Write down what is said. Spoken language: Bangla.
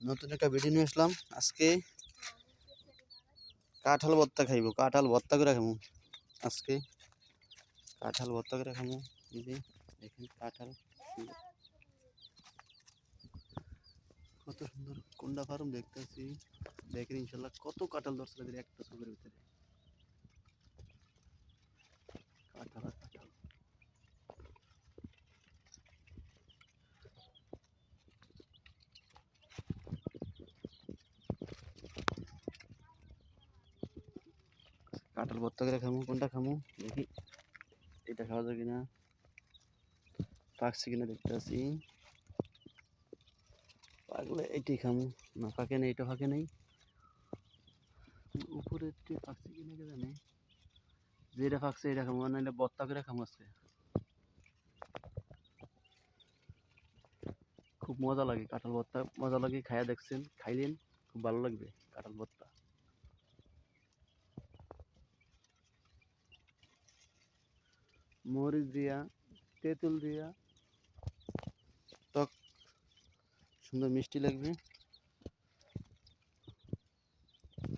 নতুন একটা ভিডিও নিয়ে আসলাম। আজকে কাঁঠাল ভর্তা খাইব, কাঁঠাল ভর্তা করে খামু। আজকে কাঁঠাল ভর্তা করে খামু। এই যে দেখেন কাঁঠাল কত সুন্দর কোন্ডা ফার্ম দেখতেছি। দেখেন ইনশাল্লাহ কত কাঁঠাল ধরছে একটা ছবির ভিতরে। কাঁঠাল আর কাঁঠাল। কাঁঠাল ভর্তা করে খামু। কোনটা খামু দেখি, এটা খাওয়া যায় কিনা, পাকছে কিনা দেখতেছি। পাকলে এটাই খামু, না পাকে নেই, এটা পাকে নেই, উপরে পাকছে কিনা কে জানে। যেটা পাকছে এটা খামু, নাহলে ভর্তা করে খামু আজকে। খুব মজা লাগে কাঁঠাল ভর্তা, মজা লাগে। খায়া দেখছেন, খাইলেন, খুব ভালো লাগবে কাঁঠাল ভর্তা। মরিচ দিয়া, তেঁতুল দিয়া, টক সুন্দর মিষ্টি লাগবে।